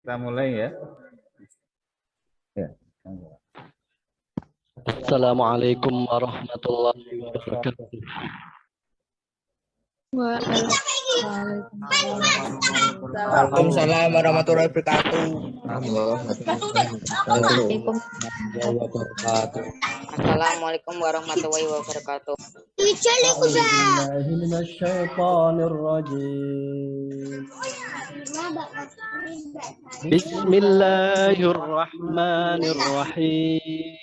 Kita mulai ya. Assalamualaikum warahmatullahi wabarakatuh. Waalaikumsalam warahmatullahi wabarakatuh. Assalamualaikum warahmatullahi wabarakatuh. Bismillahirrahmanirrahim.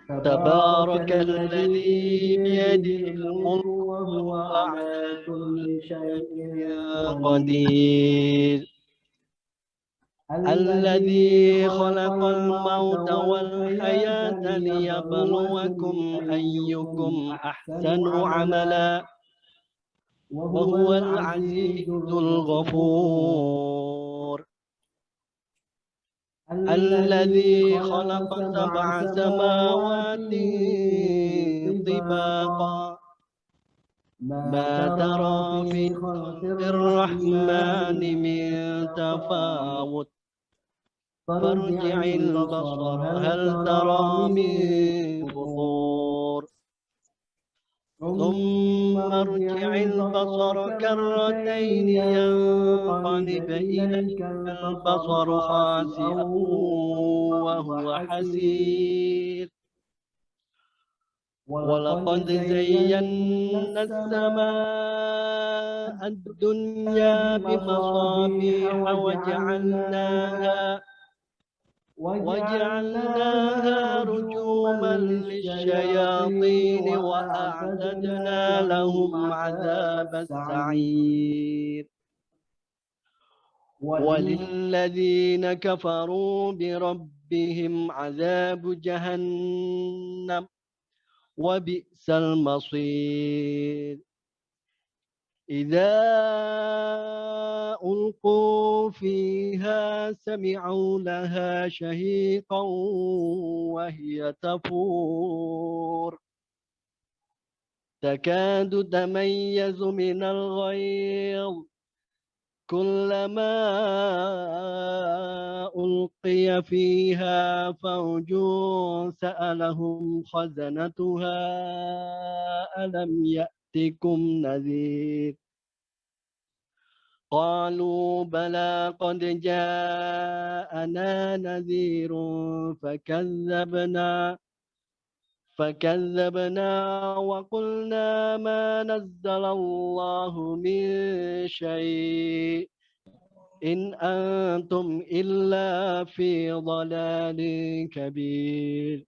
Tabarakalladzi biyadihil mulku wa huwa ala kulli syai'in qadir. Alladzi khalaqal mauta wal hayata liyabluwakum ayyukum ahsanu amala wa huwal azizul ghafur. الذي خلق سبع سماوات طباقا ما ترى في خلق الرحمن من تفاوت فارجع البصر هل ترى من فطور ثم ارجع البصر كرتين ينقلب إليك البصر خاسئا وهو حسير ولقد زينا السماء الدنيا بمصابيح وجعلناها رجوما للشياطين وأعتدنا لهم عذاب السعير وللذين كفروا بربهم عذاب جهنم وبئس المصير إذا ألقوا فيها سمعوا لها شهيقا وهي تفور تكاد تميز من الغيظ كلما ألقي فيها فوج سألهم خزنتها ألم يأتكم نذير قالوا بلى قد جاءنا نذير فكذبنا وقلنا ما نزل الله من شيء إن أنتم إلا في ضلال كبير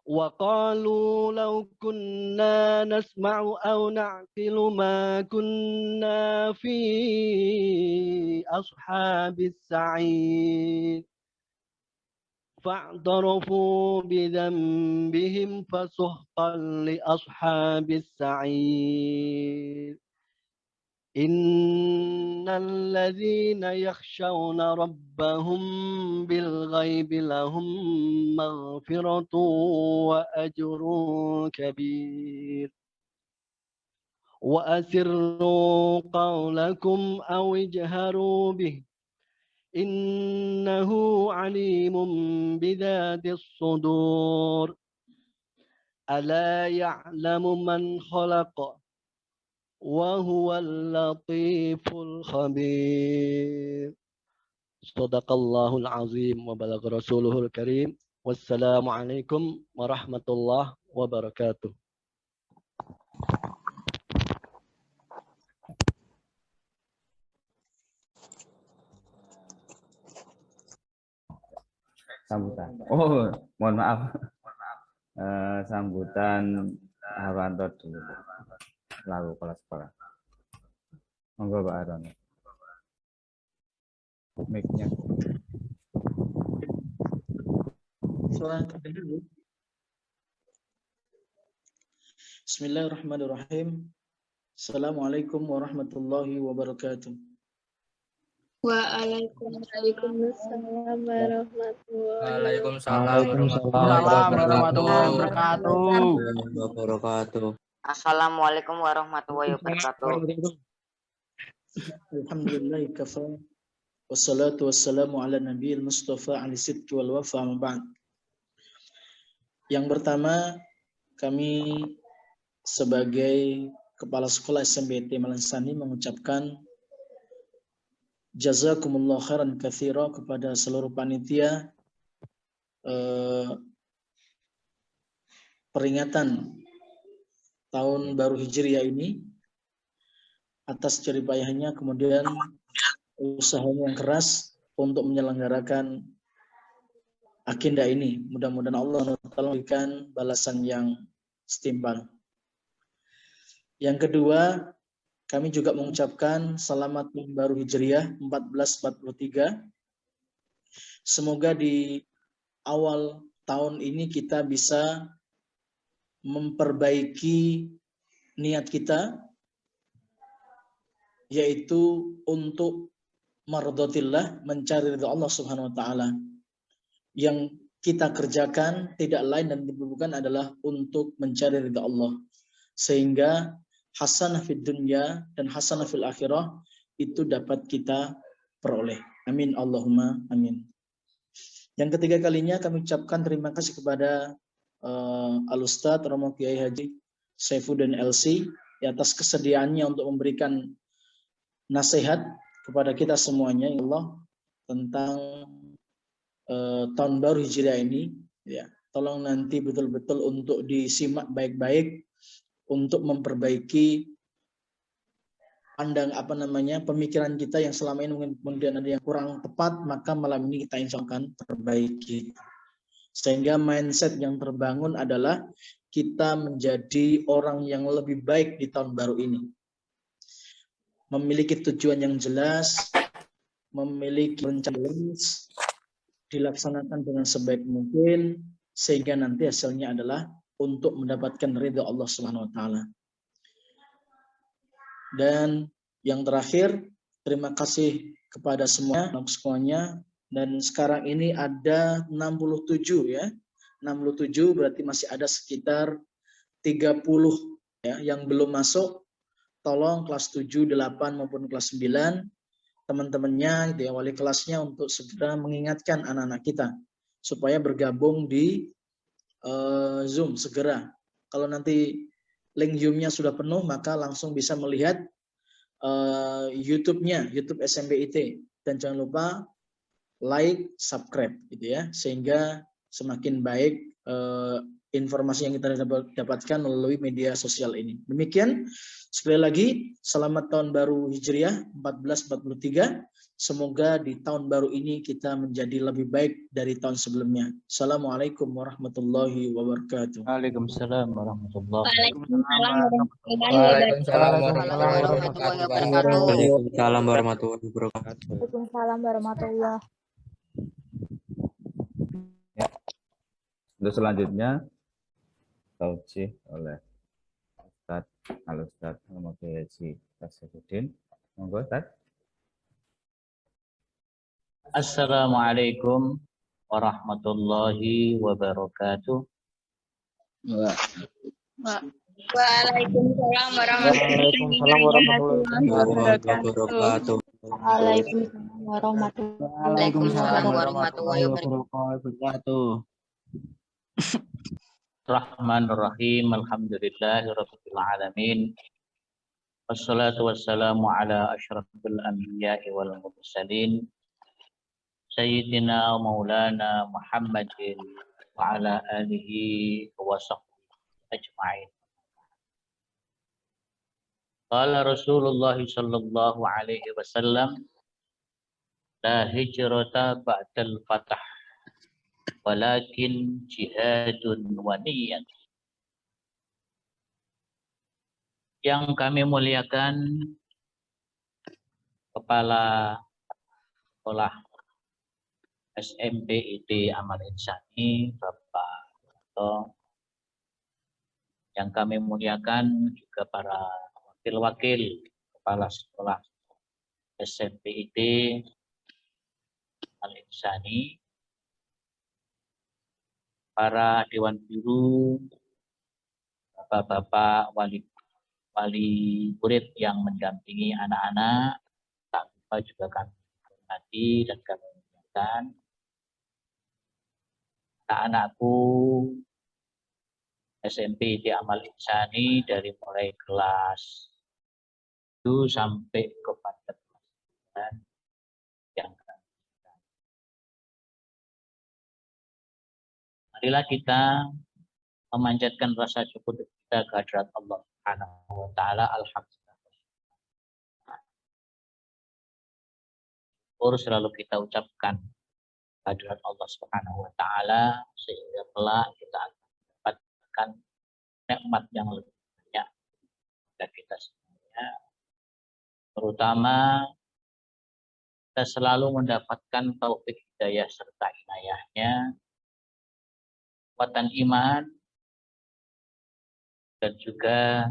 وقالوا لو كنا نسمع أو نعقل ما كنا في أصحاب السعير فاعترفوا بذنبهم فسحقا لأصحاب السعير إن الذين يخشون ربهم بالغيب لهم مغفرة وأجر كبير وأسروا قولكم أو اجهروا به إنه عليم بذات الصدور ألا يعلم من خلق وهو اللطيف الخبير صدق الله العظيم وبلغ رسوله الكريم والسلام عليكم ورحمة الله وبركاته. Sambutan. Oh, mohon maaf. Sambutan Harwanto dulu. Lalu kepala sekolah. Monggo Pak Aron. Mic-nya. Bismillahirrahmanirrahim. Assalamualaikum warahmatullahi wabarakatuh. Waalaikumsalam warahmatullahi wabarakatuh. Assalamualaikum warahmatullahi wabarakatuh. Alhamdulillah kafa. Wassalatu wassalamu ala nabiyil mustafa ali sidqi wal wafa amma ba'd. Yang pertama, kami sebagai Kepala Sekolah SMBT Malansani mengucapkan jazakumullah khairan katsira kepada seluruh panitia peringatan tahun baru Hijriah ini atas jeripayahnya, kemudian usahanya yang keras untuk menyelenggarakan agenda ini. Mudah-mudahan Allah memberikan balasan yang setimpal. Yang kedua, kami juga mengucapkan selamat tahun baru Hijriah 1443. Semoga di awal tahun ini kita bisa memperbaiki niat kita, yaitu untuk mardotillah, mencari ridha Allah Subhanahu wa taala. Yang kita kerjakan tidak lain dan bukan adalah untuk mencari ridha Allah, sehingga hasanah fid dunya dan hasanah fil akhirah itu dapat kita peroleh. Amin Allahumma amin. Yang ketiga kalinya kami ucapkan terima kasih kepada Al-Ustadz Romo Kiai Haji Saifuddin LC atas kesediaannya untuk memberikan nasihat kepada kita semuanya, ya Allah, tentang tahun baru Hijriah ini. Ya, tolong nanti betul-betul untuk disimak baik-baik untuk memperbaiki pemikiran kita yang selama ini mungkin kemudian ada yang kurang tepat, maka malam ini kita insya Allah akan perbaiki. Sehingga mindset yang terbangun adalah kita menjadi orang yang lebih baik di tahun baru ini. Memiliki tujuan yang jelas, memiliki rencana dilaksanakan dengan sebaik mungkin, sehingga nanti hasilnya adalah untuk mendapatkan ridha Allah Subhanahu wa taala. Dan yang terakhir, terima kasih kepada semuanya. Dan sekarang ini ada 67 ya. 67 berarti masih ada sekitar 30 ya yang belum masuk. Tolong kelas 7, 8 maupun kelas 9 teman-temannya gitu ya, wali kelasnya untuk segera mengingatkan anak-anak kita supaya bergabung di Zoom segera. Kalau nanti link Zoom-nya sudah penuh, maka langsung bisa melihat YouTube-nya, YouTube SMBIT. Dan jangan lupa like, subscribe gitu ya, sehingga semakin baik informasi yang kita dapatkan melalui media sosial ini. Demikian, sekali lagi selamat tahun baru Hijriah 1443. Semoga di tahun baru ini kita menjadi lebih baik dari tahun sebelumnya. Assalamualaikum warahmatullahi wabarakatuh. Waalaikumsalam warahmatullahi Waalaikumsalam warahmatullahi wabarakatuh. Waalaikumsalam warahmatullahi wabarakatuh. Waalaikumsalam warahmatullahi. Untuk selanjutnya tausiah oleh Al-Ustadz Romo Kiai Haji Saifuddin. Monggo Ustadz. Assalamualaikum warahmatullahi wabarakatuh. Waalaikumsalam warahmatullahi wabarakatuh. Waalaikumsalam warahmatullahi wabarakatuh. Rahmanirrahim. Alhamdulillahirabbil alamin. Wassalatu wassalamu ala asyrafil anbiya'i wal mursalin. Sayyidina Maulana Muhammadin wa ala alihi wa sahbihi ajma'in. Qala Rasulullah sallallahu alaihi wasallam, la hijrata ba'dal fath, walakin jihadun wa niyyah. Yang kami muliakan Kepala Sekolah SMBIT Amal Insani, Bapak Toto. Yang kami muliakan juga para wakil-wakil Kepala Sekolah SMBIT Amal Insani, para Dewan Guru, Bapak-bapak wali murid yang mendampingi anak-anak, juga kami hormati dan kami muliakan anak-anakku SMP di Amal Insani dari mulai kelas 1 sampai kepada kelas 9 yang kami cintai. Marilah kita memanjatkan rasa syukur kita kehadirat Allah Subhanahu wa taala. Alhamdulillah. Syukur selalu kita ucapkan kehadirat Allah Subhanahu wa taala sehingga kelak kita akan mendapatkan nikmat yang lebih banyak dari kita semuanya. Terutama kita selalu mendapatkan taufik hidayah serta inayahnya, kekuatan iman, dan juga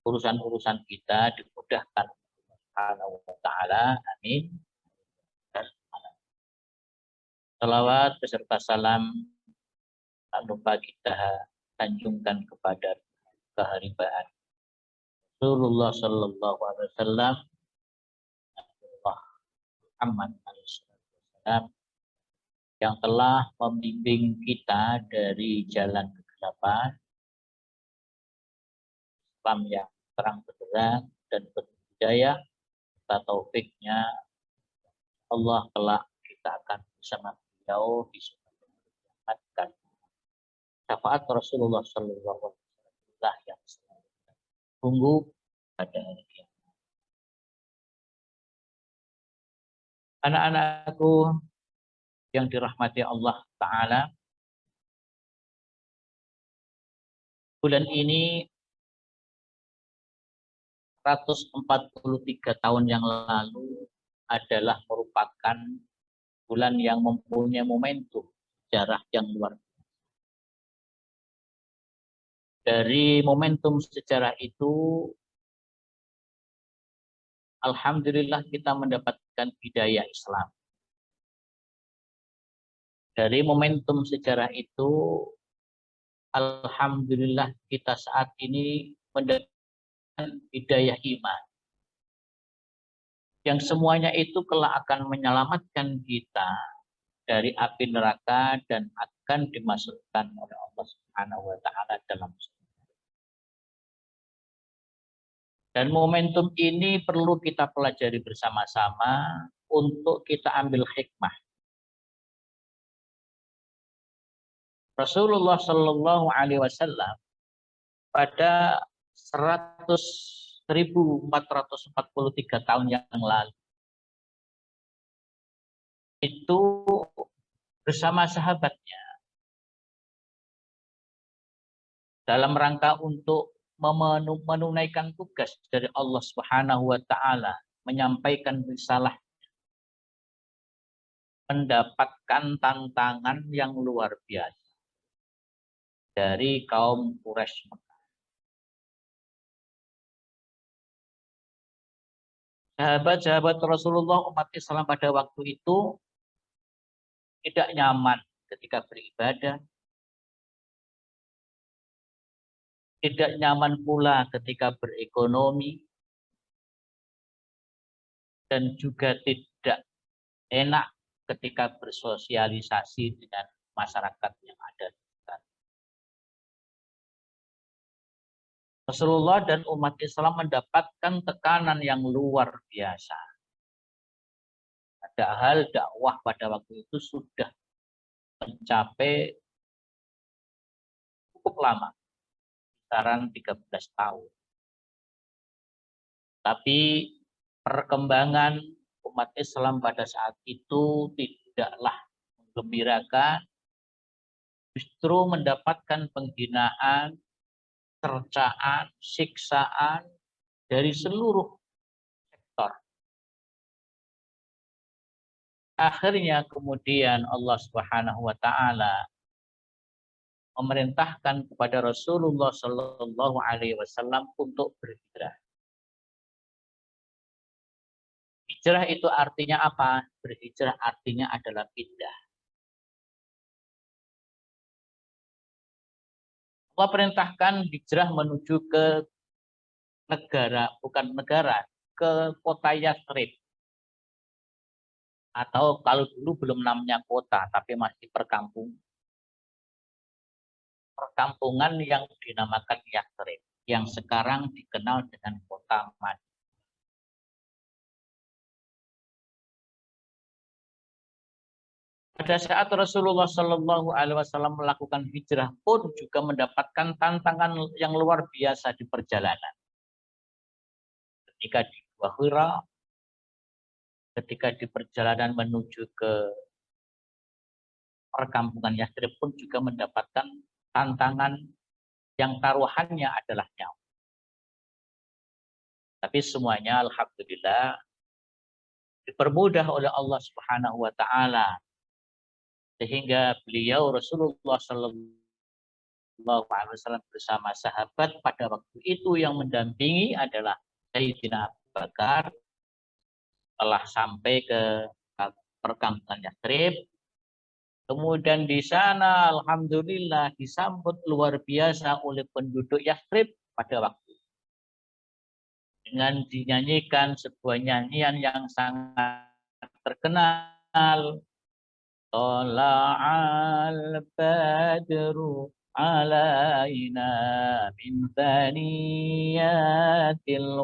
urusan-urusan kita dimudahkan Allah Subhanahu wa taala. Amin. Salawat beserta salam tak lupa kita sanjungkan kepada keharibaan Rasulullah sallallahu alaihi wasallam, Muhammad SAW, yang telah membimbing kita dari jalan kegelapan Islam yang terang benderang dan berhidayah, serta taufiknya Allah kelak kita akan bersama beliau di surga dan syafaat Rasulullah Sallallahu Alaihi Wasallam yang selalu tunggu pada hari kiamat. Anak-anakku yang dirahmati Allah Ta'ala, bulan ini 143 tahun yang lalu adalah merupakan bulan yang mempunyai momentum sejarah yang luar biasa. Dari momentum sejarah itu, alhamdulillah kita mendapatkan hidayah Islam. Dari momentum sejarah itu, alhamdulillah kita saat ini mendapatkan hidayah iman. Yang semuanya itu kelak akan menyelamatkan kita dari api neraka dan akan dimasukkan oleh Allah Subhanahu wa taala dalam surga. Dan momentum ini perlu kita pelajari bersama-sama untuk kita ambil hikmah. Rasulullah Shallallahu Alaihi Wasallam pada 1443 tahun yang lalu itu bersama sahabatnya dalam rangka untuk menunaikan tugas dari Allah Subhanahu wa taala, menyampaikan risalah, mendapatkan tantangan yang luar biasa dari kaum Quraisy Mekah. Sahabat-sahabat Rasulullah umat Islam pada waktu itu tidak nyaman ketika beribadah, tidak nyaman pula ketika berekonomi, dan juga tidak enak ketika bersosialisasi dengan masyarakat yang ada di sekitar. Rasulullah dan umat Islam mendapatkan tekanan yang luar biasa. Padahal dakwah pada waktu itu sudah mencapai cukup lama, sekarang 13 tahun. Tapi perkembangan umat Islam pada saat itu tidaklah menggembirakan, justru mendapatkan penghinaan, cercaan, siksaan dari seluruh sektor. Akhirnya kemudian Allah Subhanahu wa taala memerintahkan kepada Rasulullah Shallallahu Alaihi Wasallam untuk berhijrah. Hijrah itu artinya apa? Berhijrah artinya adalah pindah. Allah perintahkan hijrah menuju ke negara, bukan negara, ke kota Yathrib. atau kalau dulu belum namanya kota, tapi masih perkampungan yang dinamakan Yathrib, yang sekarang dikenal dengan kota Madinah. Pada saat Rasulullah Shallallahu Alaihi Wasallam melakukan hijrah pun juga mendapatkan tantangan yang luar biasa di perjalanan. Ketika di Gua Hira, ketika di perjalanan menuju ke perkampungan Yathrib pun juga mendapatkan tantangan yang taruhannya adalah nyawa. Tapi semuanya alhamdulillah dipermudah oleh Allah Subhanahu wa taala, sehingga beliau Rasulullah Shallallahu Alaihi Wasallam bersama sahabat pada waktu itu yang mendampingi adalah Sayyidina Abu Bakar. Telah sampai ke perkampungan Yathrib, kemudian di sana alhamdulillah disambut luar biasa oleh penduduk Yathrib pada waktu itu, dengan dinyanyikan sebuah nyanyian yang sangat terkenal. Tala'al badru alaina min thaniyatil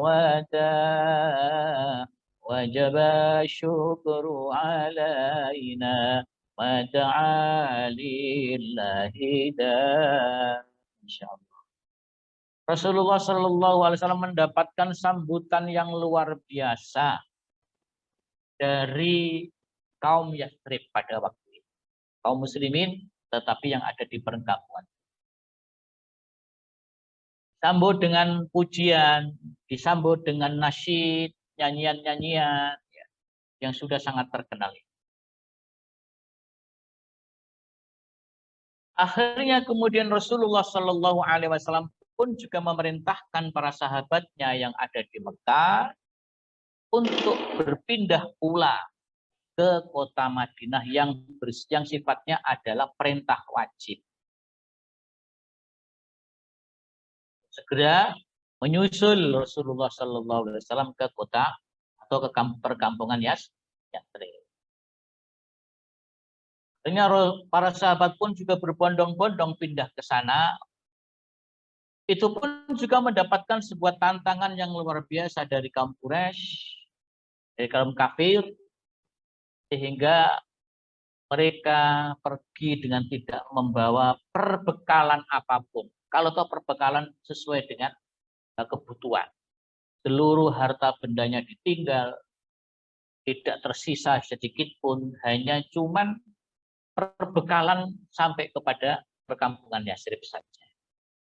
wada' wajaba syukru alaina wa ta'alillahi da. Insyaallah. Rasulullah Shallallahu Alaihi Wasallam mendapatkan sambutan yang luar biasa dari kaum Yathrib pada waktu itu, kaum muslimin tetapi yang ada di perkampungan. Disambut dengan pujian, disambut dengan nasyid, nyanyian-nyanyian ya, yang sudah sangat terkenal. Akhirnya kemudian Rasulullah Shallallahu Alaihi Wasallam pun juga memerintahkan para sahabatnya yang ada di Mekah untuk berpindah pula ke kota Madinah yang sifatnya adalah perintah wajib. Segera menyusul Rasulullah Shallallahu Alaihi Wasallam ke kota atau ke perkampungan Yathrib. Akhirnya para sahabat pun juga berbondong-bondong pindah ke sana. Itu pun juga mendapatkan sebuah tantangan yang luar biasa dari kaum Quraisy, dari kaum kafir, sehingga mereka pergi dengan tidak membawa perbekalan apapun. Kalau toh perbekalan sesuai dengan kebutuhan. Seluruh harta bendanya ditinggal, tidak tersisa sedikit pun, hanya cuman perbekalan sampai kepada perkampungan Yathrib saja.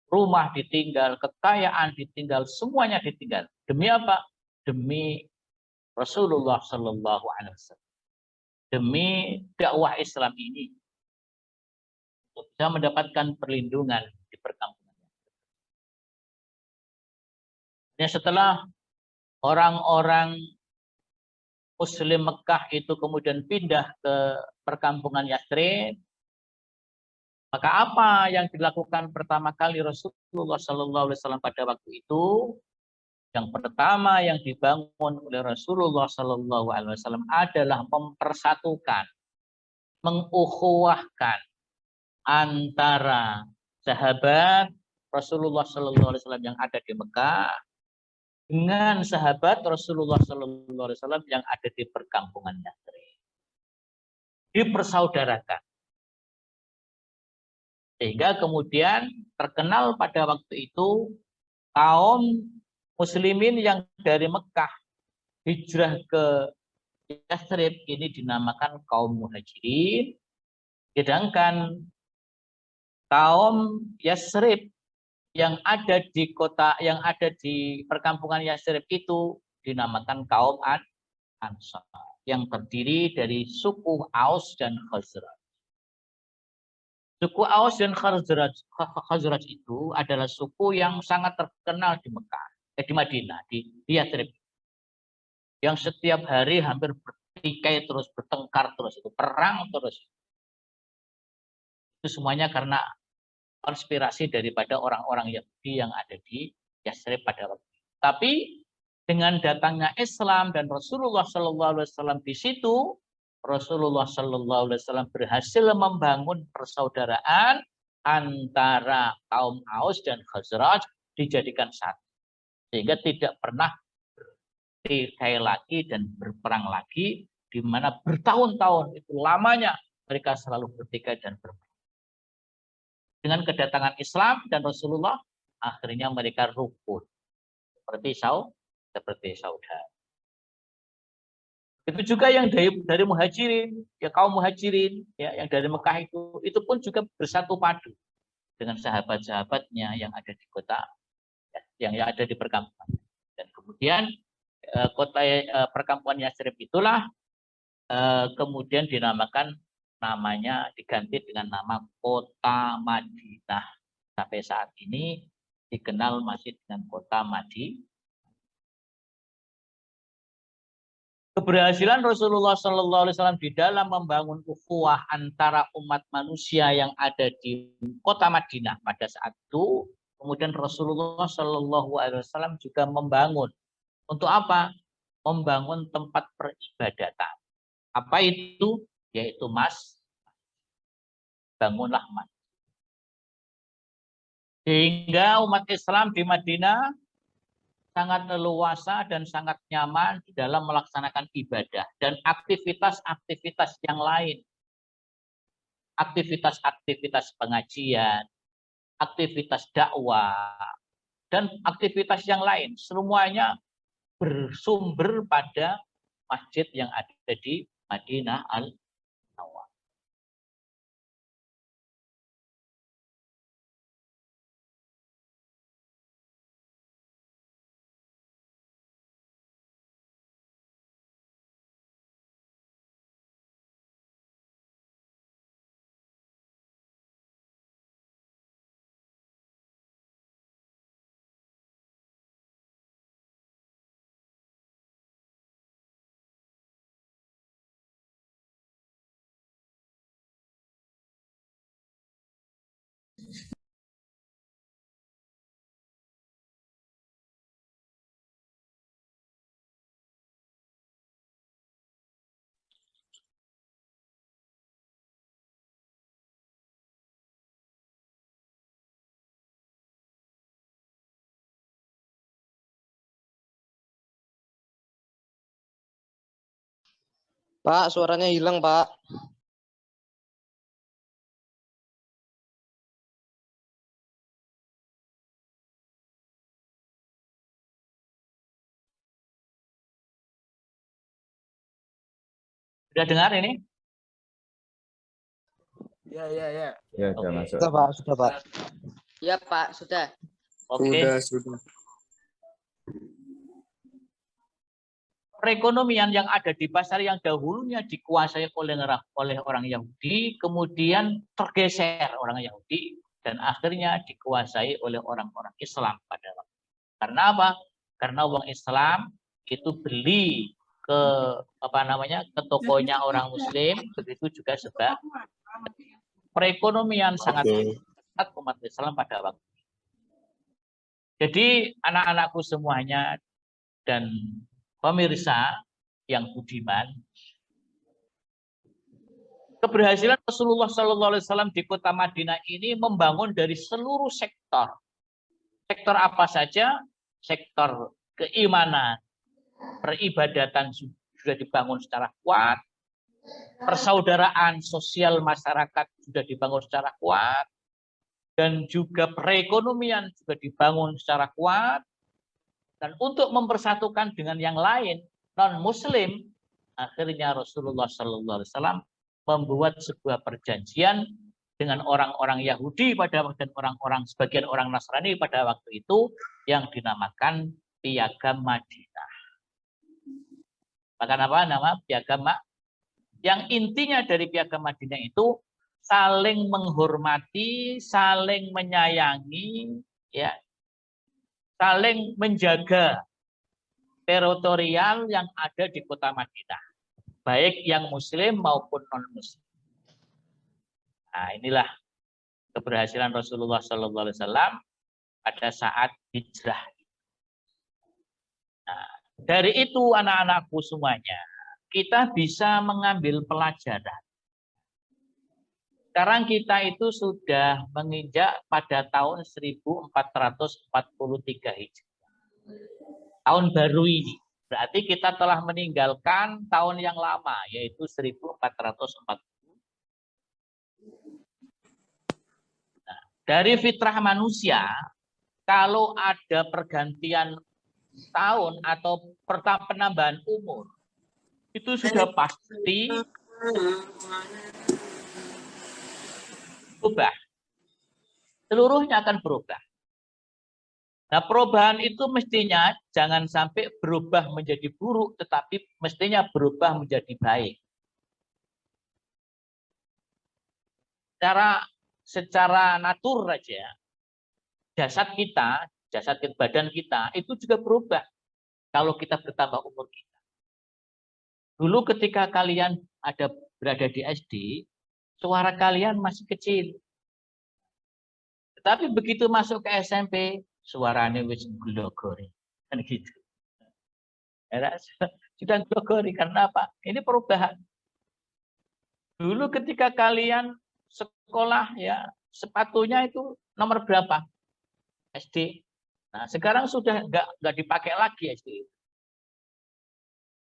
Rumah ditinggal, kekayaan ditinggal, semuanya ditinggal. Demi apa? Demi Rasulullah Shallallahu Alaihi Wasallam. Demi dakwah Islam ini, untuk bisa mendapatkan perlindungan di perkampungan. Dan setelah orang-orang Muslim Mekah itu kemudian pindah ke perkampungan Yathrib, maka apa yang dilakukan pertama kali Rasulullah Shallallahu Alaihi Wasallam pada waktu itu? Yang pertama yang dibangun oleh Rasulullah Shallallahu Alaihi Wasallam adalah mempersatukan, mengukhuwahkan antara sahabat Rasulullah Shallallahu Alaihi Wasallam yang ada di Mekah dengan sahabat Rasulullah Shallallahu Alaihi Wasallam yang ada di perkampungan Yathrib. Dipersaudarakan. Sehingga kemudian terkenal pada waktu itu kaum muslimin yang dari Mekah hijrah ke Yathrib ini dinamakan kaum muhajirin, sedangkan kaum Yathrib yang ada di kota, yang ada di perkampungan Yathrib itu dinamakan kaum Ansar, yang terdiri dari suku Aus dan Khazraj. Suku Aus dan Khazraj itu adalah suku yang sangat terkenal di Mekah, di Madinah, di Yathrib, yang setiap hari hampir bertikai terus, bertengkar terus, itu perang terus. Itu semuanya karena konspirasi daripada orang-orang Yahudi yang ada di Yathrib pada waktu itu. Tapi dengan datangnya Islam dan Rasulullah Shallallahu Alaihi Wasallam di situ, Rasulullah Shallallahu Alaihi Wasallam berhasil membangun persaudaraan antara kaum Aus dan Khazraj dijadikan satu, sehingga tidak pernah bertikai lagi dan berperang lagi, di mana bertahun-tahun itu lamanya mereka selalu bertikai dan berperang. Dengan kedatangan Islam dan Rasulullah, akhirnya mereka rukun seperti saudara. Itu juga yang dari muhajirin, ya kaum muhajirin, ya yang dari Mekah itu pun juga bersatu padu dengan sahabat-sahabatnya yang ada di kota, ya, yang ada di perkampungan. Dan kemudian perkampungan Yatsrib itulah kemudian namanya diganti dengan nama Kota Madinah. Sampai saat ini dikenal masih dengan Kota Madinah. Keberhasilan Rasulullah Sallallahu Alaihi Wasallam di dalam membangun ukhuwah antara umat manusia yang ada di kota Madinah pada saat itu, kemudian Rasulullah Sallallahu Alaihi Wasallam juga membangun untuk apa? Membangun tempat peribadatan. Apa itu? Yaitu bangunlah masjid. Sehingga umat Islam di Madinah sangat leluasa dan sangat nyaman di dalam melaksanakan ibadah dan aktivitas-aktivitas yang lain. Aktivitas-aktivitas pengajian, aktivitas dakwah, dan aktivitas yang lain. Semuanya bersumber pada masjid yang ada di Madinah Al-Munawwarah. Pak, suaranya hilang, Pak. Sudah dengar ini? Ya, sudah Oke. masuk. Sudah, Pak. Sudah, Pak. Ya Pak, sudah. Oke. Sudah. Perekonomian yang ada di pasar yang dahulunya dikuasai oleh orang Yahudi, kemudian tergeser orang Yahudi dan akhirnya dikuasai oleh orang-orang Islam pada waktu itu. Karena apa? Karena uang Islam itu beli ke ke tokonya orang Muslim, begitu juga sebab perekonomian sangat kuat umat Islam pada waktu itu. Jadi anak-anakku semuanya dan pemirsa yang budiman, keberhasilan Rasulullah Sallallahu Alaihi Wasallam di kota Madinah ini membangun dari seluruh sektor. Sektor apa saja? Sektor keimanan, peribadatan sudah dibangun secara kuat, persaudaraan sosial masyarakat sudah dibangun secara kuat, dan juga perekonomian juga dibangun secara kuat. Dan untuk mempersatukan dengan yang lain non-Muslim, akhirnya Rasulullah Sallallahu Alaihi Wasallam membuat sebuah perjanjian dengan orang-orang Yahudi dan sebagian orang Nasrani pada waktu itu yang dinamakan Piagam Madinah. Maka apa nama Piagam? Yang intinya dari Piagam Madinah itu saling menghormati, saling menyayangi, ya, saling menjaga teritorial yang ada di kota Madinah, baik yang Muslim maupun non-Muslim. Nah, inilah keberhasilan Rasulullah Sallallahu Alaihi Wasallam pada saat hijrah. Nah, dari itu anak-anakku semuanya, kita bisa mengambil pelajaran. Sekarang kita itu sudah menginjak pada tahun 1443 Hijriah. Tahun baru ini. Berarti kita telah meninggalkan tahun yang lama, yaitu 1440. Nah, dari fitrah manusia, kalau ada pergantian tahun atau penambahan umur, itu sudah pasti berubah. Seluruhnya akan berubah. Nah, perubahan itu mestinya jangan sampai berubah menjadi buruk, tetapi mestinya berubah menjadi baik. Secara natur saja, badan kita itu juga berubah kalau kita bertambah umur kita. Dulu ketika kalian berada di SD, suara kalian masih kecil. Tetapi begitu masuk ke SMP, suaranya wis glogori. Kan gitu. Sudah glogori karena apa? Ini perubahan. Dulu ketika kalian sekolah ya, sepatunya itu nomor berapa? SD. Nah, sekarang sudah nggak dipakai lagi SD.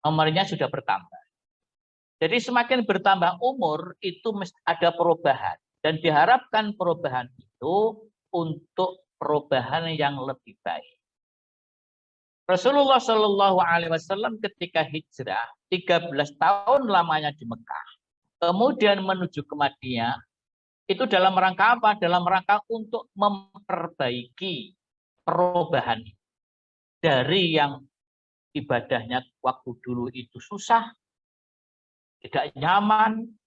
Nomornya sudah bertambah. Jadi semakin bertambah umur itu mesti ada perubahan, dan diharapkan perubahan itu untuk perubahan yang lebih baik. Rasulullah Shallallahu Alaihi Wasallam ketika hijrah 13 tahun lamanya di Mekah, kemudian menuju ke Madinah, itu dalam rangka apa? Dalam rangka untuk memperbaiki perubahan dari yang ibadahnya waktu dulu itu susah, tidak nyaman,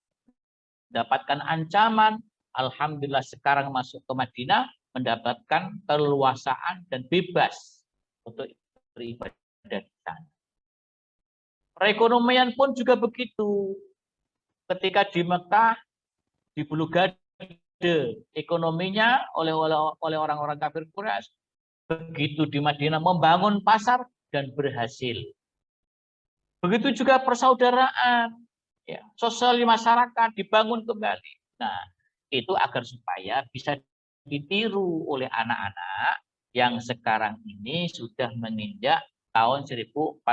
mendapatkan ancaman. Alhamdulillah sekarang masuk ke Madinah mendapatkan keleluasaan dan bebas untuk beribadah di sana. Perekonomian pun juga begitu. Ketika di Mekah, di Bulu Gade, ekonominya oleh orang-orang kafir Quraisy, begitu di Madinah membangun pasar dan berhasil. Begitu juga persaudaraan, ya, sosial masyarakat dibangun kembali. Nah, itu agar supaya bisa ditiru oleh anak-anak yang sekarang ini sudah menginjak tahun 1443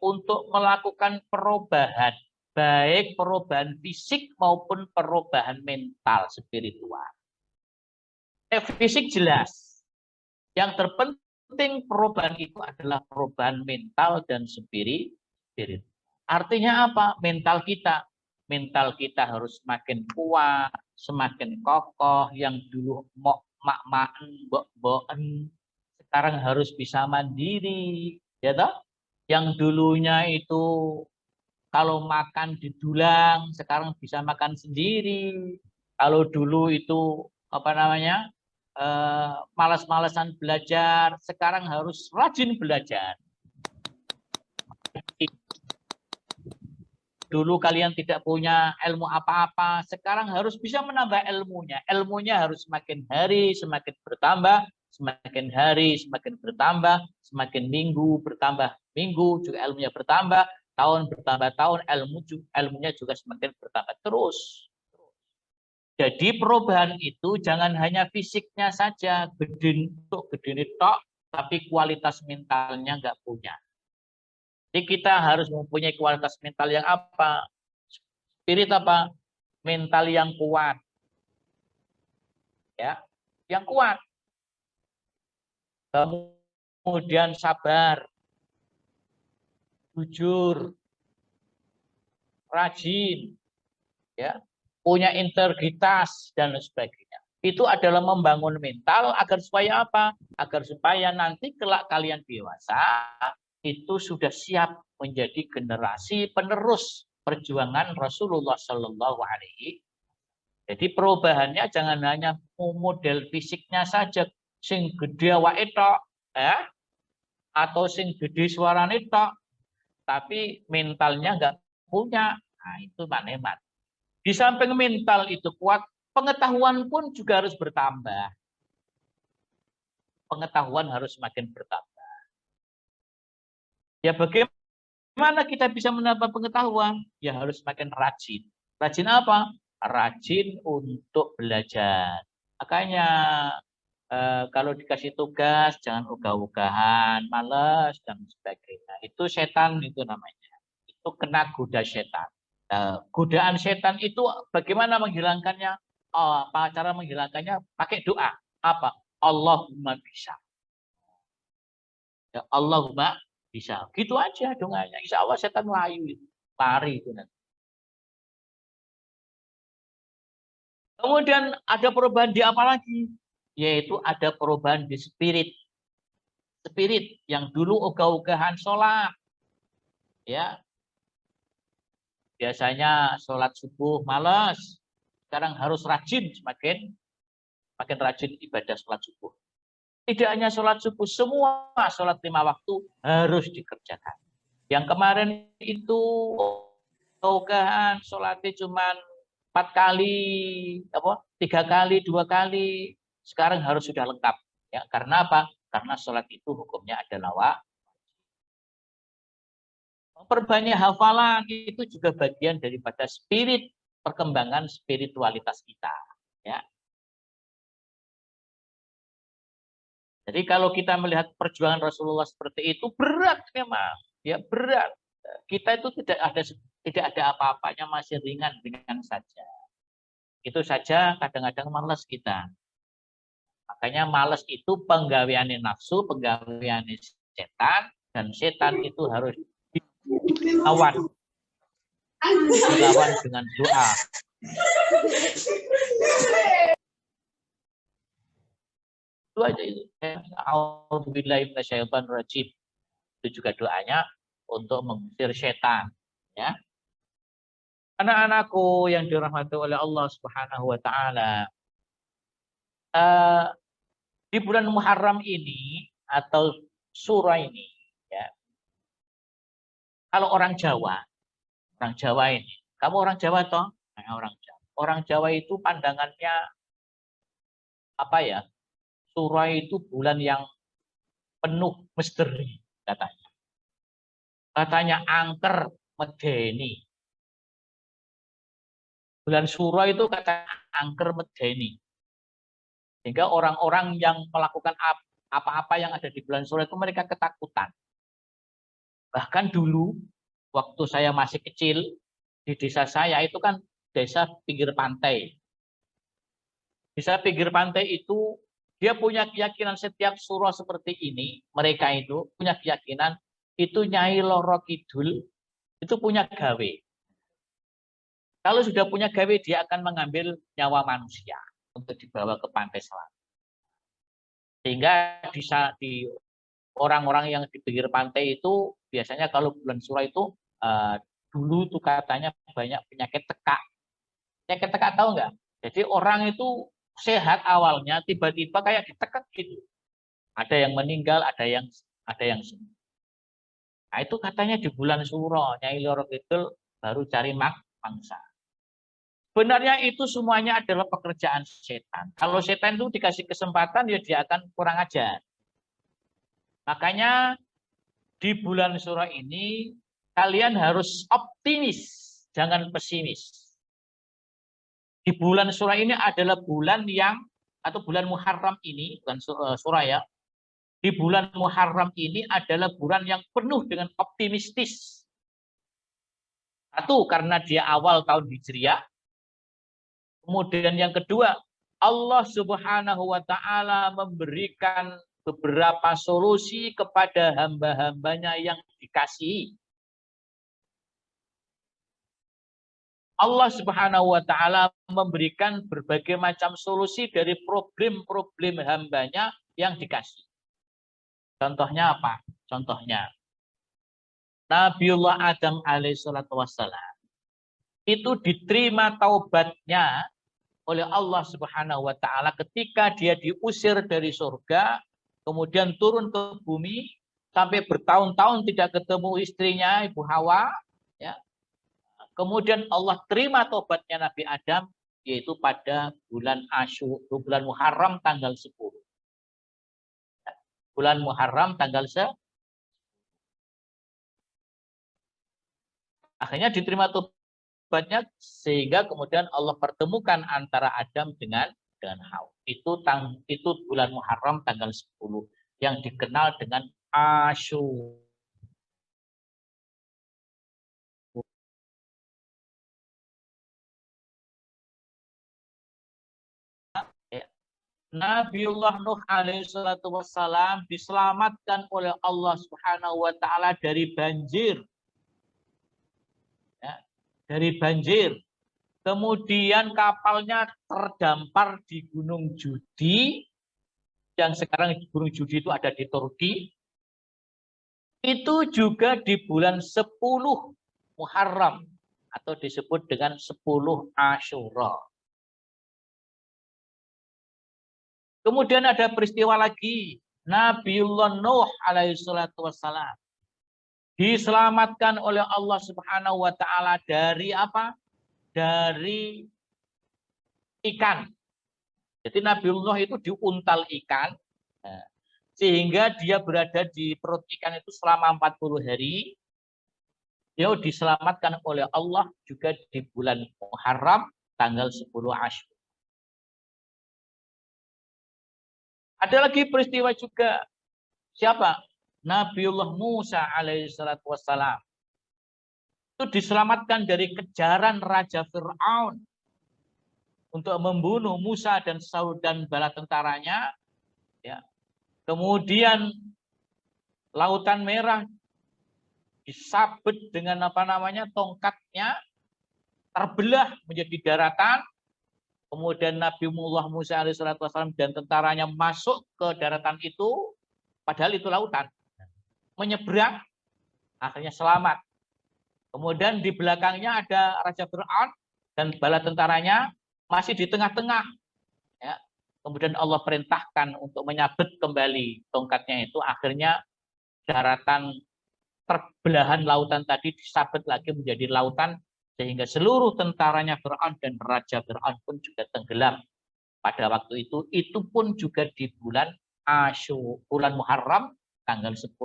untuk melakukan perubahan, baik perubahan fisik maupun perubahan mental spiritual. Fisik jelas. Yang terpenting perubahan itu adalah perubahan mental dan spiritual. Artinya apa? Mental kita harus semakin kuat, semakin kokoh. Yang dulu mak-maken, mbok-mboken, sekarang harus bisa mandiri, ya toh? Yang dulunya itu kalau makan didulang, sekarang bisa makan sendiri. Kalau dulu itu malas-malasan belajar, sekarang harus rajin belajar. Dulu kalian tidak punya ilmu apa-apa, sekarang harus bisa menambah ilmunya. Ilmunya harus semakin hari semakin bertambah, semakin hari semakin bertambah, semakin minggu bertambah minggu juga ilmunya bertambah, tahun bertambah tahun ilmunya juga semakin bertambah terus. Jadi perubahan itu jangan hanya fisiknya saja, gede tok, tapi kualitas mentalnya nggak punya. Jadi kita harus mempunyai kualitas mental yang apa? Spirit apa? Mental yang kuat. Ya, yang kuat. Kemudian sabar, jujur, rajin, ya, punya integritas dan sebagainya. Itu adalah membangun mental agar supaya apa? Agar supaya nanti kelak kalian dewasa itu sudah siap menjadi generasi penerus perjuangan Rasulullah Shallallahu Alaihi. Jadi perubahannya jangan hanya model fisiknya saja, sing gede awake tok, ya, atau sing gede suarane tok, tapi mentalnya nggak punya. Nah, itu manemat. Di samping mental itu kuat, pengetahuan pun juga harus bertambah. Pengetahuan harus semakin bertambah. Ya bagaimana Bagaimana kita bisa menambah pengetahuan? Ya harus makin rajin. Rajin apa? Rajin untuk belajar. Makanya kalau dikasih tugas jangan ogah-ogahan, malas dan sebagainya. Itu setan itu namanya. Itu kena goda setan. Godaan setan itu bagaimana menghilangkannya? Apa cara menghilangkannya? Pakai doa. Apa? Allahumma bisa. Ya, Allahumma bisa. Gitu aja doanya. Insya Allah setan layu. Lari itu nanti. Kemudian ada perubahan di apa lagi? Yaitu ada perubahan di spirit. Spirit yang dulu ogah-ogahan sholat. Ya. Biasanya sholat subuh malas. Sekarang harus rajin, semakin rajin ibadah sholat subuh. Tidak hanya sholat subuh, semua sholat 5 waktu harus dikerjakan. Yang kemarin itu ogahan sholatnya cuma 4 kali, 3 kali, 2 kali. Sekarang harus sudah lengkap. Ya, karena apa? Karena sholat itu hukumnya adalah wajib. Memperbanyak hafalan itu juga bagian daripada spirit, perkembangan spiritualitas kita. Ya. Jadi kalau kita melihat perjuangan Rasulullah seperti itu berat memang, ya berat. Kita itu tidak ada apa-apanya, masih ringan saja. Itu saja kadang-kadang malas kita. Makanya malas itu penggaweane nafsu, penggaweane setan, dan setan itu harus dilawan. Dilawan dengan doa. Itu aja itu. A'udzubillahi minasyaitonir rajim. Itu juga doanya untuk mengusir setan, ya. Anak-anakku yang dirahmati oleh Allah Subhanahu wa taala. Di bulan Muharram ini atau surah ini, ya. Kalau orang Jawa ini, kamu orang Jawa toh? Nah, orang Jawa itu pandangannya apa ya? Surah itu bulan yang penuh misteri katanya. Katanya angker medeni. Bulan Surah itu katanya angker medeni. Sehingga orang-orang yang melakukan apa-apa yang ada di bulan Surah itu mereka ketakutan. Bahkan dulu waktu saya masih kecil di desa saya itu kan desa pinggir pantai. Desa pinggir pantai itu dia punya keyakinan setiap surah seperti ini, mereka itu punya keyakinan itu Nyai Loro Kidul itu punya gawe. Kalau sudah punya gawe dia akan mengambil nyawa manusia untuk dibawa ke pantai selatan. Sehingga di orang-orang yang di pinggir pantai itu biasanya kalau bulan surah itu dulu tuh katanya banyak penyakit tekak. Penyakit tekak tahu nggak? Jadi orang itu sehat awalnya tiba-tiba kayak ditekek gitu. Ada yang meninggal, ada yang sembuh. Nah, itu katanya di bulan Suro, Nyai Loro Kidul baru cari mangsa. Sebenarnya itu semuanya adalah pekerjaan setan. Kalau setan itu dikasih kesempatan ya dia akan kurang ajar. Makanya di bulan Suro ini kalian harus optimis, jangan pesimis. Di bulan surah ini adalah bulan yang, atau bulan Muharram ini, bukan surah ya. Di bulan Muharram ini adalah bulan yang penuh dengan optimistis. Satu, karena dia awal tahun Hijriah. Kemudian yang kedua, Allah Subhanahu wa taala memberikan beberapa solusi kepada hamba-hambanya yang dikasihi. Allah Subhanahu wa taala memberikan berbagai macam solusi dari problem-problem hambanya yang dikasih. Contohnya apa? Contohnya Nabiullah Adam alaihissalatu wassalam itu diterima taubatnya oleh Allah Subhanahu wa taala ketika dia diusir dari surga, kemudian turun ke bumi sampai bertahun-tahun tidak ketemu istrinya Ibu Hawa, ya. Kemudian Allah terima tobatnya Nabi Adam, yaitu pada bulan bulan Muharram tanggal 10. Bulan Muharram tanggal 10. Akhirnya diterima tobatnya sehingga kemudian Allah pertemukan antara Adam dengan Hawa. Itu bulan Muharram tanggal 10 yang dikenal dengan Asyura. Nabiullah Nuh alaihi salatu wassalam diselamatkan oleh Allah Subhanahu wa taala dari banjir. Ya, dari banjir. Kemudian kapalnya terdampar di Gunung Judi, yang sekarang Gunung Judi itu ada di Turki. Itu juga di bulan 10 Muharram atau disebut dengan 10 Asyura. Kemudian ada peristiwa lagi, Nabiullah Nuh alaihi salatu wassalam diselamatkan oleh Allah Subhanahu wa taala dari apa? Dari ikan. Jadi Nabiullah itu diuntal ikan, sehingga dia berada di perut ikan itu selama 40 hari. Dia diselamatkan oleh Allah juga di bulan Muharram tanggal 10 Asyura. Ada lagi peristiwa juga. Siapa? Nabiullah Musa alaihi salatu wassalam. Itu diselamatkan dari kejaran Raja Fir'aun untuk membunuh Musa dan Saud dan bala tentaranya. Ya. Kemudian Lautan Merah disabet dengan tongkatnya, terbelah menjadi daratan. Kemudian Nabi Musa alaihissalam dan tentaranya masuk ke daratan itu, padahal itu lautan. Menyeberang, akhirnya selamat. Kemudian di belakangnya ada Raja Fir'aun dan bala tentaranya masih di tengah-tengah. Ya. Kemudian Allah perintahkan untuk menyabet kembali tongkatnya itu. Akhirnya daratan terbelahan lautan tadi disabet lagi menjadi lautan. Sehingga seluruh tentaranya Fir'aun dan Raja Fir'aun pun juga tenggelam pada waktu itu. Itu pun juga di bulan Asyura, bulan Muharram, tanggal 10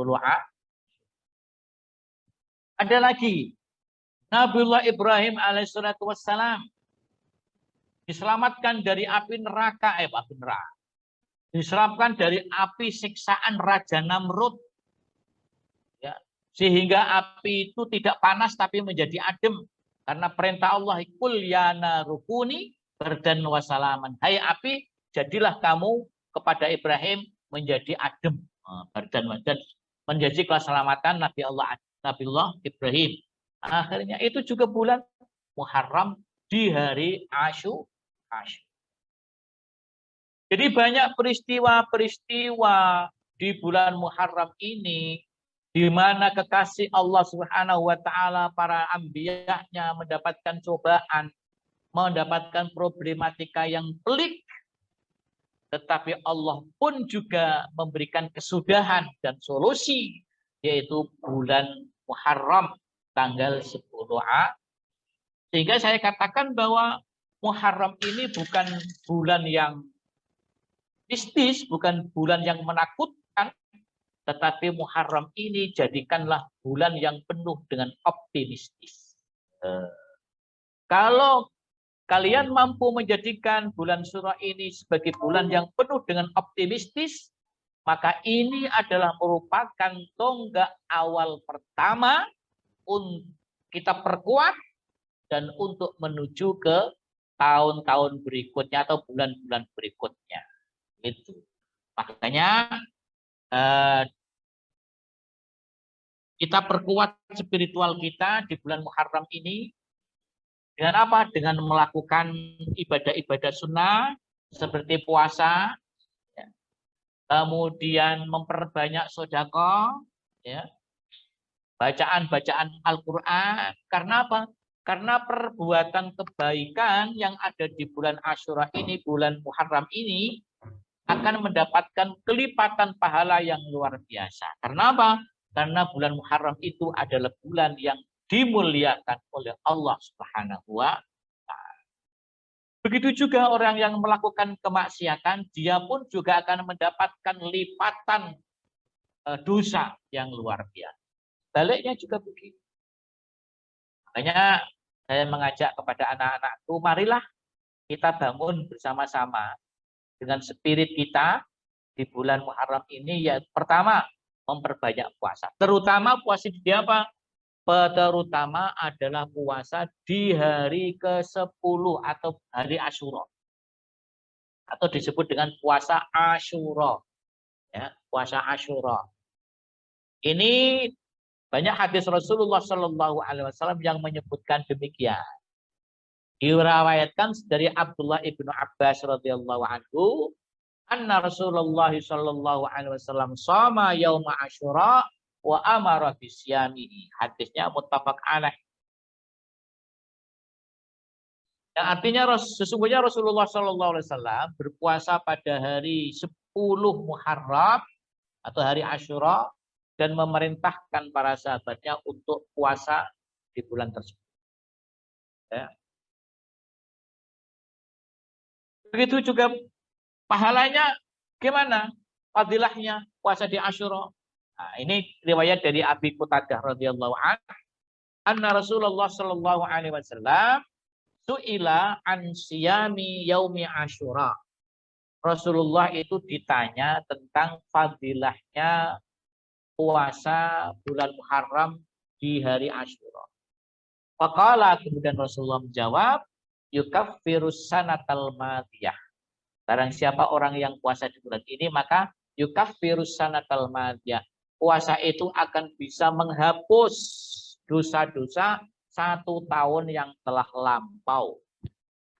Ada lagi, Nabiullah Ibrahim alaihissalatu wassalam diselamatkan dari api neraka, diselamatkan dari api siksaan Raja Namrud. Ya, sehingga api itu tidak panas tapi menjadi adem. Karena perintah Allah, kul ya narukuni bardan wasalaman. Hai api, jadilah kamu kepada Ibrahim menjadi adem. Bardan dan menjadi keselamatan Nabiullah Ibrahim. Akhirnya itu juga bulan Muharram di hari Asyura. Jadi banyak peristiwa-peristiwa di bulan Muharram ini di mana kekasih Allah Subhanahu wa taala, para anbiya'nya mendapatkan cobaan, mendapatkan problematika yang pelik, tetapi Allah pun juga memberikan kesudahan dan solusi, yaitu bulan Muharram tanggal 10 Sehingga saya katakan bahwa Muharram ini bukan bulan yang mistis, bukan bulan yang menakutkan, tetapi Muharram ini jadikanlah bulan yang penuh dengan optimistis. Kalau kalian mampu menjadikan bulan Syura ini sebagai bulan yang penuh dengan optimistis, maka ini adalah merupakan tonggak awal pertama untuk kita perkuat dan untuk menuju ke tahun-tahun berikutnya atau bulan-bulan berikutnya. Itu. Makanya kita perkuat spiritual kita di bulan Muharram ini dengan apa? Dengan melakukan ibadah-ibadah sunnah seperti puasa, ya. Kemudian memperbanyak sedekah, ya. Bacaan-bacaan Al-Quran. Karena apa? Karena perbuatan kebaikan yang ada di bulan Asyura ini, bulan Muharram ini, akan mendapatkan kelipatan pahala yang luar biasa. Karena apa? Karena bulan Muharram itu adalah bulan yang dimuliakan oleh Allah Subhanahu wa taala. Begitu juga orang yang melakukan kemaksiatan, dia pun juga akan mendapatkan lipatan dosa yang luar biasa. Baliknya juga begitu. Makanya saya mengajak kepada anak-anakku, marilah kita bangun bersama-sama dengan spirit kita di bulan Muharram ini, ya pertama memperbanyak puasa. Terutama puasa di apa? Terutama adalah puasa di hari ke-10 atau hari Asyura. Atau disebut dengan puasa Asyura. Ya, puasa Asyura. Ini banyak hadis Rasulullah Shallallahu Alaihi Wasallam yang menyebutkan demikian. Diriwayatkan dari Abdullah ibnu Abbas radhiyallahu anhu, anna Rasulullah Shallallahu Alaihi Wasallam shoma yauma Asyura wa amara bisyamihi. Hadisnya muttafaq alaih. Yang artinya sesungguhnya Rasulullah Shallallahu Alaihi Wasallam berpuasa pada hari 10 Muharram atau hari Asyura dan memerintahkan para sahabatnya untuk puasa di bulan tersebut. Ya. Begitu juga pahalanya gimana? Fadilahnya puasa di Asyura. Nah, ini riwayat dari Abi Qutadah radhiyallahu anhu, anna Rasulullah Shallallahu Alaihi Wasallam su'ila an siyami yaumi Asyura. Rasulullah itu ditanya tentang fadilahnya puasa bulan Muharram di hari Asyura. Faqala, kemudian Rasulullah menjawab, yukaffirus sanatal madiyah. Barang siapa orang yang puasa di bulan ini, maka yukaffirus sanatal madiyah. Puasa itu akan bisa menghapus dosa-dosa 1 tahun yang telah lampau.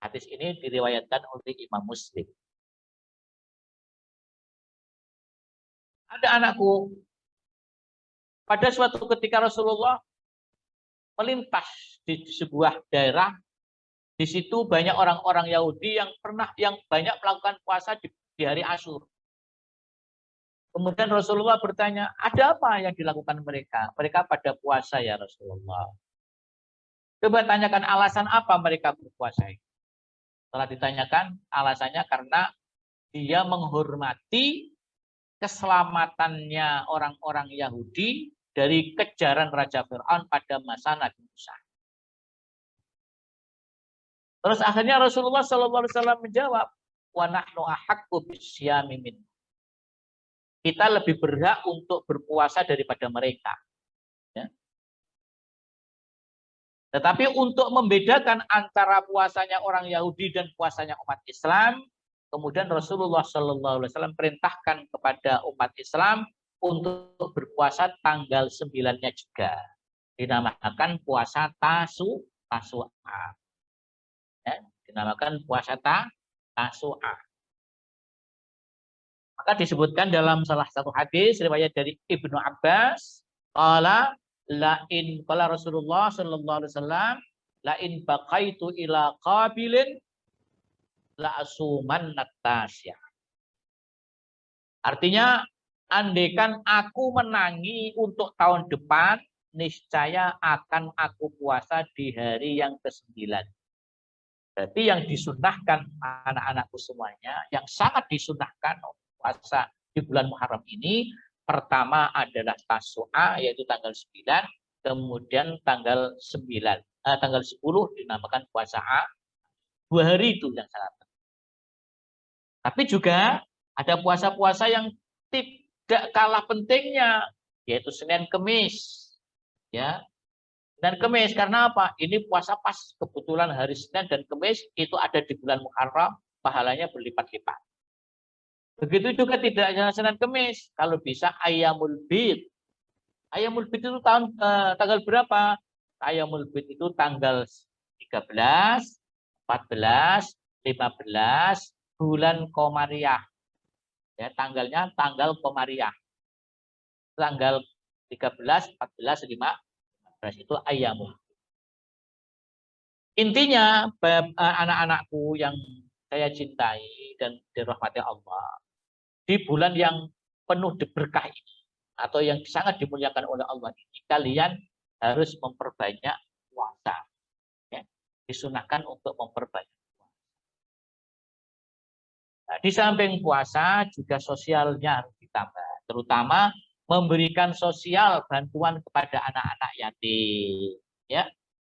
Hadis ini diriwayatkan oleh Imam Muslim. Ada anakku, pada suatu ketika Rasulullah melintas di sebuah daerah, di situ banyak orang-orang Yahudi yang banyak melakukan puasa di hari Asyura. Kemudian Rasulullah bertanya, ada apa yang dilakukan mereka? Mereka pada puasa ya Rasulullah. Coba tanyakan alasan apa mereka berpuasa. Setelah ditanyakan, alasannya karena dia menghormati keselamatannya orang-orang Yahudi dari kejaran Raja Fir'aun pada masa Nabi Musa. Terus akhirnya Rasulullah SAW menjawab, wa nahnu ahaqqu bisyami min. Kita lebih berhak untuk berpuasa daripada mereka. Ya. Tetapi untuk membedakan antara puasanya orang Yahudi dan puasanya umat Islam, kemudian Rasulullah SAW perintahkan kepada umat Islam untuk berpuasa tanggal 9-nya juga. Dinamakan puasa Tasu'a. Ya, dinamakan puasa Tasu'a. Maka disebutkan dalam salah satu hadis riwayat dari Ibnu Abbas, qala Rasulullah sallallahu alaihi wasallam, la in baqaitu ila qabilin la asuman natasya. Artinya, andaikan aku menangi untuk tahun depan, niscaya akan aku puasa di hari yang ke-9. Berarti yang disunahkan anak-anakku semuanya, yang sangat disunahkan puasa di bulan Muharram ini, pertama adalah Tasu'a, yaitu tanggal 9, kemudian tanggal 10 dinamakan puasa A. 2 hari itu yang sangat penting. Tapi juga ada puasa-puasa yang tidak kalah pentingnya, yaitu Senin Kemis. Ya. Dan Kemis, karena apa? Ini puasa pas kebetulan hari Senin dan Kemis itu ada di bulan Muharram, pahalanya berlipat-lipat. Begitu juga tidak hanya Senin Kemis, kalau bisa Ayyamul Bid. Ayyamul Bid itu tanggal berapa? Ayyamul Bid itu tanggal 13, 14, 15 bulan Komariah. Ya, tanggalnya tanggal Komariah. Tanggal 13, 14, 15 itu Ayyamul Bid. Intinya, anak-anakku yang saya cintai dan dirahmati Allah, di bulan yang penuh berkah ini, atau yang sangat dimuliakan oleh Allah ini, kalian harus memperbanyak puasa. Ya, disunahkan untuk memperbanyak puasa. Nah, di samping puasa juga sosialnya harus ditambah, terutama memberikan sosial bantuan kepada anak-anak yatim. Ya,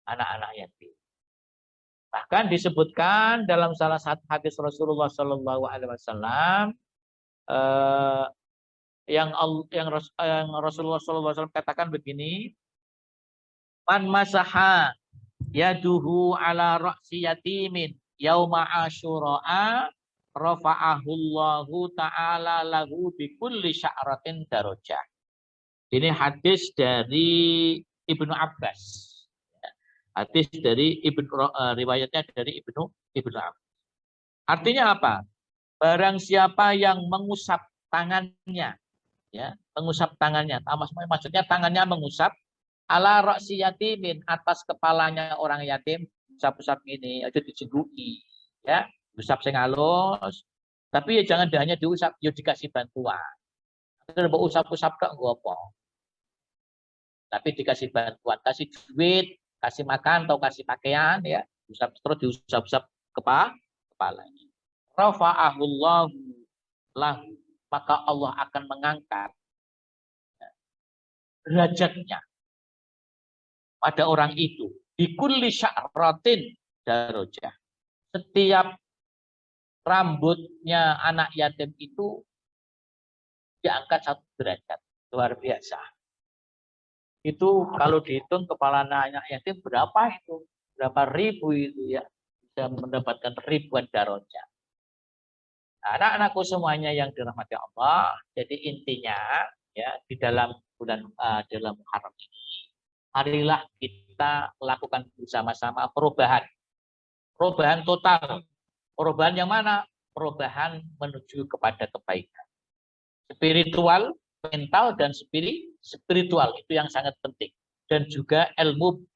anak-anak yatim. Bahkan disebutkan dalam salah satu hadis Rasulullah Shallallahu Alaihi Wasallam yang Rasulullah Shallallahu Alaihi Wasallam katakan begini, man masaha yaduhu ala ra'si yatimin yauma asyura'a rafa'ahullahu ta'ala lahu bikulli sya'ratin darajah. Ini hadis dari Ibnu Abbas. Hadis dari riwayatnya dari Ibnu Abbas. Artinya apa? Barang siapa yang mengusap tangannya, ya, mengusap tangannya, maksudnya tangannya mengusap ala ra'si yatimin, atas kepalanya orang yatim, usap-usap ini, aja dijengguki, ya, usap sing halus, tapi ya jangan hanya diusap, ya dikasih bantuan. Terus mau usap-usap kok nggo apa? Tapi dikasih bantuan, kasih duit, kasih makan atau kasih pakaian, ya, usap terus diusap-usap kepalanya. Rafa'ahullahu lahu, maka Allah akan mengangkat derajatnya pada orang itu. Bikulli sya'ratin darajah. Setiap rambutnya anak yatim itu diangkat 1 derajat. Luar biasa. Itu kalau dihitung kepala anak yatim berapa itu? Berapa ribu itu, ya? Bisa mendapatkan ribuan darajat. Anak-anakku semuanya yang dirahmati Allah. Jadi intinya, ya, di dalam bulan dalam Muharram ini, marilah kita lakukan bersama-sama perubahan total. Perubahan yang mana? Perubahan menuju kepada kebaikan. Spiritual, mental, dan spiritual itu yang sangat penting. Dan juga ilmu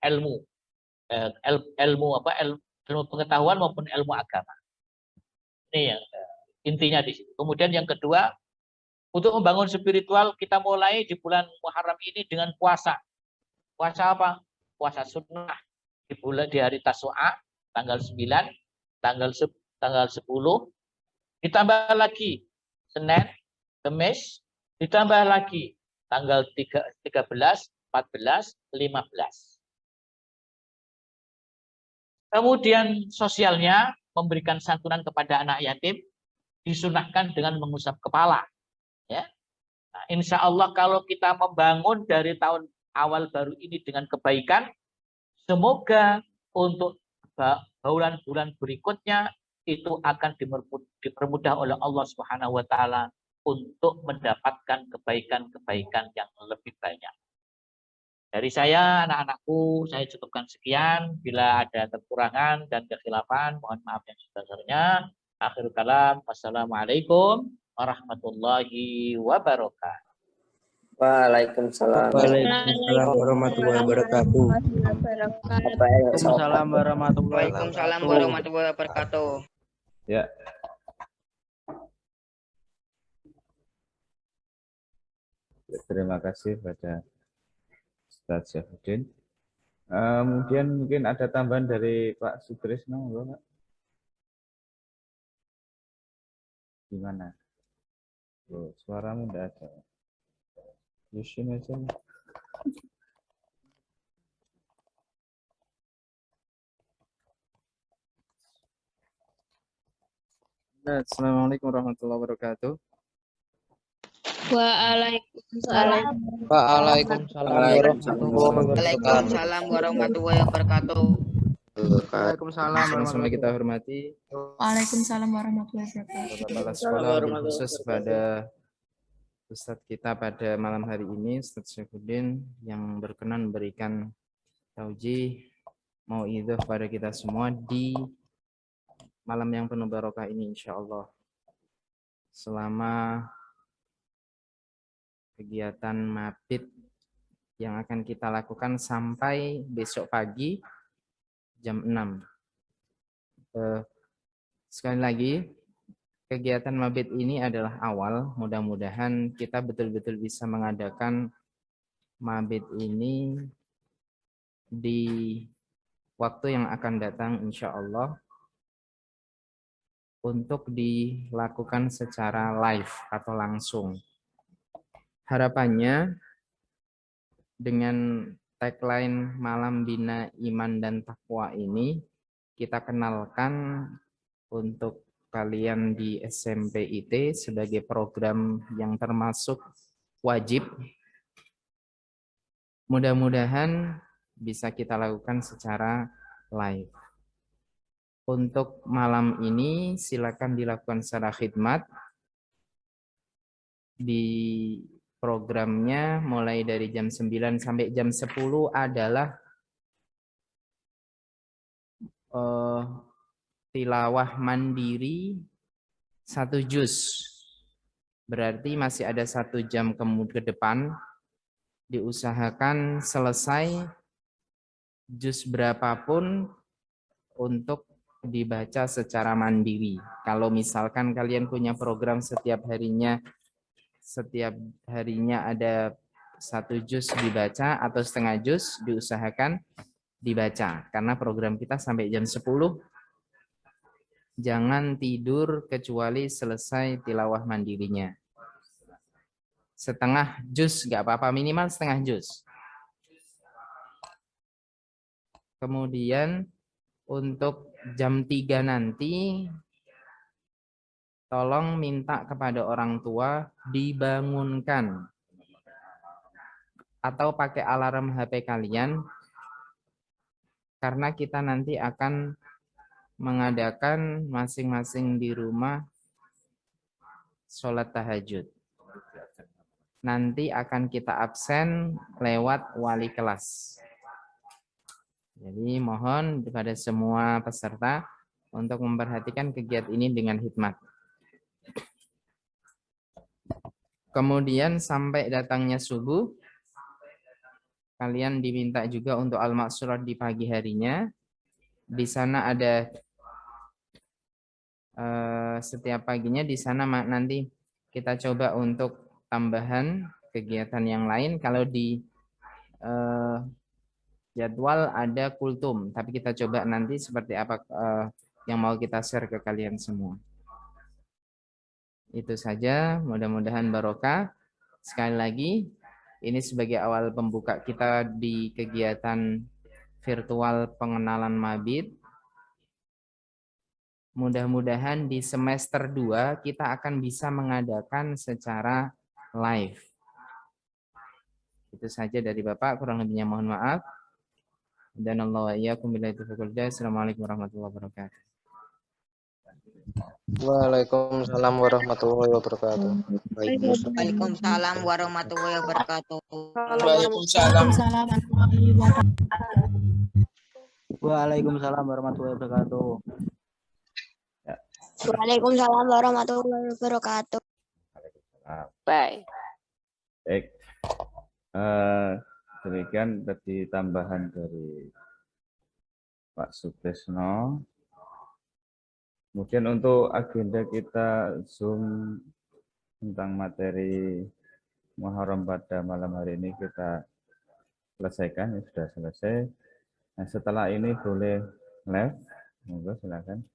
pengetahuan maupun ilmu agama. Ini yang intinya di situ. Kemudian yang kedua, untuk membangun spiritual, kita mulai di bulan Muharram ini dengan puasa. Puasa apa? Puasa sunnah di hari Tasu'a, tanggal 9, tanggal 10, ditambah lagi Senin, Kamis, ditambah lagi tanggal 13, 14, 15. Kemudian sosialnya, memberikan santunan kepada anak yatim, disunahkan dengan mengusap kepala. Ya. Nah, insya Allah kalau kita membangun dari tahun awal baru ini dengan kebaikan, semoga untuk bulan-bulan berikutnya itu akan dipermudah oleh Allah Subhanahu wa taala untuk mendapatkan kebaikan-kebaikan yang lebih banyak. Dari saya, anak-anakku, saya cukupkan sekian. Bila ada kekurangan dan kekhilafan, mohon maaf yang sebesar-besarnya. Akhirul kalam, wassalamualaikum warahmatullahi wabarakatuh. Waalaikumsalam. Waalaikumsalam warahmatullahi wabarakatuh. Waalaikumsalam warahmatullahi wabarakatuh. Ya. Terima kasih pada Ustaz Syafruddin. Kemudian mungkin ada tambahan dari Pak Sutrisno, Pak. Gimana? Oh, suaramu tidak ada. Yusin aja. Assalamualaikum warahmatullahi wabarakatuh. Waalaikumsalam. Waalaikumsalam warahmatullahi wabarakatuh. Waalaikumsalam warahmatullahi kita hormati. Waalaikumsalam warahmatullahi wabarakatuh. Kepala sekolah khusus pada Ustadz kita pada malam hari ini, Ustadz Syafruddin, yang berkenan memberikan taujih mau'idhah pada kita semua di malam yang penuh barokah ini, insya Allah. Selama kegiatan mabit yang akan kita lakukan sampai besok pagi jam 6. Sekali lagi, kegiatan mabit ini adalah awal. Mudah-mudahan kita betul-betul bisa mengadakan mabit ini di waktu yang akan datang, insya Allah, untuk dilakukan secara live atau langsung. Harapannya dengan tagline Malam Bina Iman dan Takwa ini kita kenalkan untuk kalian di SMP IT sebagai program yang termasuk wajib. Mudah-mudahan bisa kita lakukan secara live. Untuk malam ini silakan dilakukan secara khidmat. Di programnya mulai dari jam 9 sampai jam 10 adalah tilawah mandiri 1 juz. Berarti masih ada 1 jam ke depan. Diusahakan selesai juz berapapun untuk dibaca secara mandiri. Kalau misalkan kalian punya program setiap harinya ada 1 juz dibaca atau setengah juz, diusahakan dibaca. Karena program kita sampai jam 10. Jangan tidur kecuali selesai tilawah mandirinya. Setengah juz nggak apa-apa, minimal setengah juz. Kemudian untuk jam 3 nanti tolong minta kepada orang tua dibangunkan atau pakai alarm HP kalian, karena kita nanti akan mengadakan masing-masing di rumah sholat tahajud. Nanti akan kita absen lewat wali kelas. Jadi mohon kepada semua peserta untuk memperhatikan kegiatan ini dengan hikmat. Kemudian sampai datangnya subuh, kalian diminta juga untuk al-maksurat di pagi harinya. Di sana ada setiap paginya, di sana nanti kita coba untuk tambahan kegiatan yang lain. Kalau di jadwal ada kultum, tapi kita coba nanti seperti apa yang mau kita share ke kalian semua. Itu saja, mudah-mudahan barokah. Sekali lagi, ini sebagai awal pembuka kita di kegiatan virtual pengenalan mabit. Mudah-mudahan di semester 2 kita akan bisa mengadakan secara live. Itu saja dari Bapak, kurang lebihnya mohon maaf. Dan Allah wa iyyakum billahi taufiq wal hidayah. Assalamualaikum warahmatullahi wabarakatuh. Waalaikumsalam warahmatullahi wabarakatuh. Waalaikumsalam warahmatullahi wabarakatuh. Waalaikumsalam. Waalaikumsalam warahmatullahi wabarakatuh. Waalaikumsalam warahmatullahi wabarakatuh. Baik. Baik. Demikian tadi tambahan dari Pak Sutrisno. Kemudian untuk agenda kita Zoom tentang materi Muharram pada malam hari ini kita selesaikan, ya sudah selesai. Nah, setelah ini boleh live, monggo silakan.